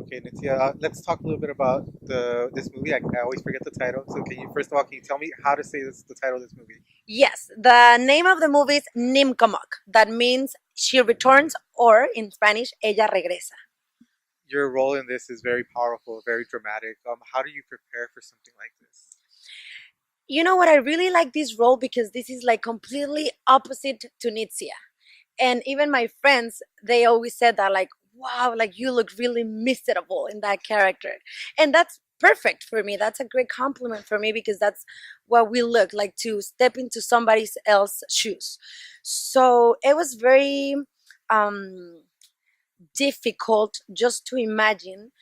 Okay, Nitzia, let's talk a little bit about this movie. I always forget the title. So can you first of all can you tell me how to say the title of this movie? Yes, the name of the movie is Neemkomok. That means she returns, or in Spanish, ella regresa. Your role in this is very powerful, very dramatic. How do you prepare for something like this? You know what? I really like this role because this is like completely opposite to Nitzia. And even my friends, they always said that, like, wow, like you look really miserable in that character. And that's perfect for me. That's a great compliment for me because that's what we look like, to step into somebody else's shoes. So it was very um, difficult just to imagine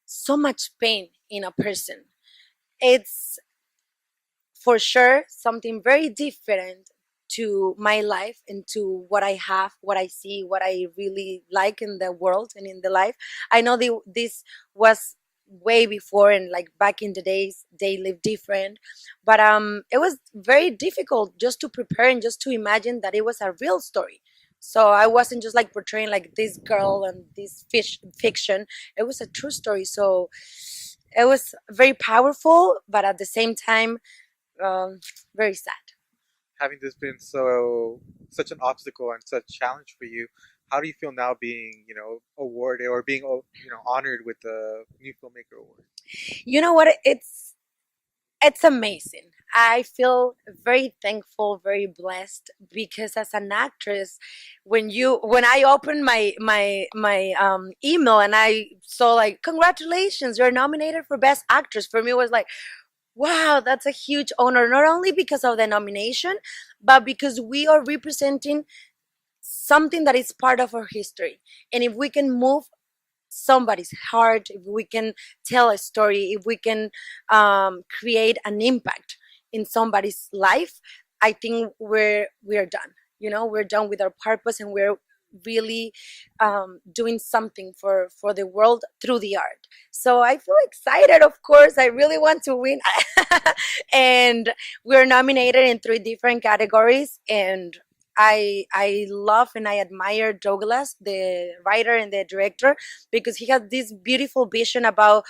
so much pain in a person. It's for sure something very different to my life and to what I have, what I see, what I really like in the world and in the life. I know this was way before, and like back in the days they lived different, but it was very difficult just to prepare and just to imagine that it was a real story. So I wasn't just like portraying like this girl and this fiction. It was a true story. So it was very powerful, but at the same time, um, very sad. Having this been such an obstacle and such challenge for you, how do you feel now being awarded or being honored with the new filmmaker award? You know what? It's amazing. I feel very thankful, very blessed because as an actress, when I opened my email and I saw like congratulations, you're nominated for best actress. For me, it was like, wow, that's a huge honor. Not only because of the nomination, but because we are representing something that is part of our history. And if we can move somebody's heart, if we can tell a story, if we can create an impact in somebody's life, I think we're done. We're done with our purpose, and we're really doing something for the world through the art. So I feel excited. Of course, I really want to win, and we're nominated in three different categories, and I love and I admire Douglas, the writer and the director, because he has this beautiful vision about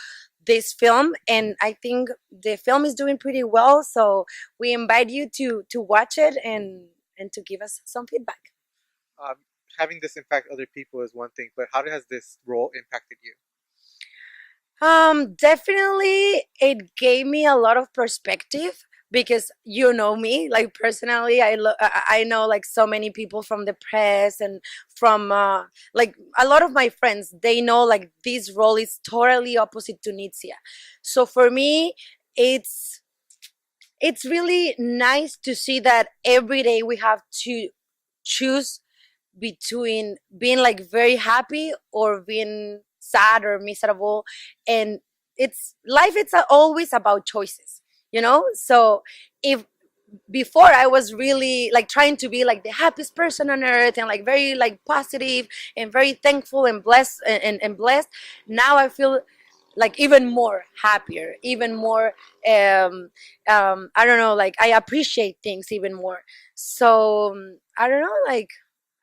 this film, and I think the film is doing pretty well. So we invite you to watch it and to give us some feedback. Um, Having this impact other people is one thing, but how has this role impacted you? Definitely it gave me a lot of perspective because you know me, like personally, I know like so many people from the press and from like a lot of my friends. They know like this role is totally opposite to Nitzia. So for me, it's it's really nice to see that every day we have to choose between being like very happy or being sad or miserable. And it's life, it's always about choices. So if before I was really like trying to be like the happiest person on earth and like very like positive and very thankful and blessed and blessed, now I feel like even more happier, even more I don't know, like I appreciate things even more. So I don't know, like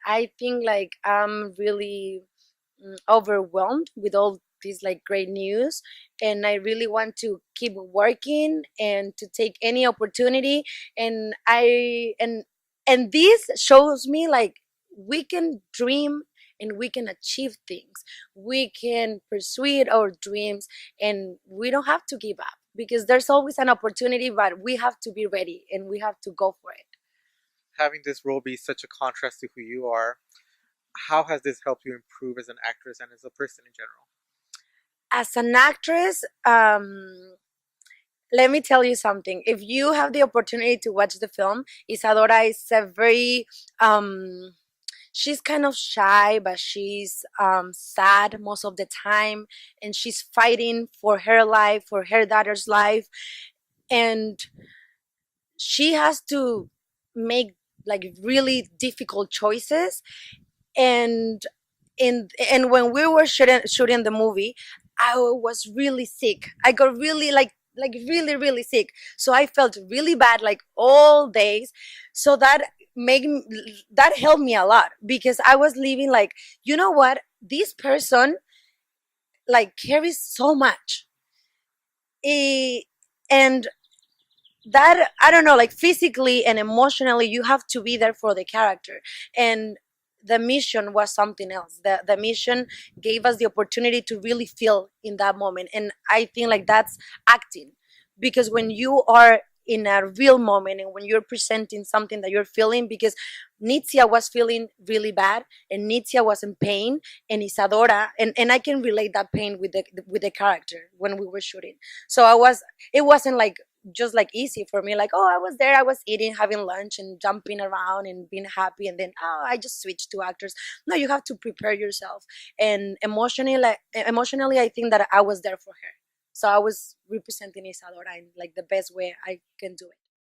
I think like I'm really overwhelmed with all these like great news, and I really want to keep working and to take any opportunity. And and this shows me like we can dream and we can achieve things. We can pursue our dreams, and we don't have to give up because there's always an opportunity, but we have to be ready and we have to go for it. Having this role be such a contrast to who you are, how has this helped you improve as an actress and as a person in general? As an actress, let me tell you something. If you have the opportunity to watch the film, Isadora is a very she's kind of shy, but she's sad most of the time, and she's fighting for her life, for her daughter's life, and she has to make like really difficult choices. And and when we were shooting the movie, I was really sick. I got really like really really sick. So I felt really bad like all days. So that made that helped me a lot because I was living like, you know what, this person like carries so much. Eh, and that, I don't know, like physically and emotionally you have to be there for the character. And the mission was something else. The mission gave us the opportunity to really feel in that moment. And I think like that's acting, because when you are in a real moment and when you're presenting something that you're feeling, because Nitzia was feeling really bad and Nitzia was in pain, and Isadora, and I can relate that pain with the character when we were shooting. So I was, it wasn't like just like easy for me, like, oh, I was there, I was eating, having lunch and jumping around and being happy, and then, oh, I just switched to actors. No, you have to prepare yourself. And emotionally I think that I was there for her, so I was representing Isadora in like the best way I can do it.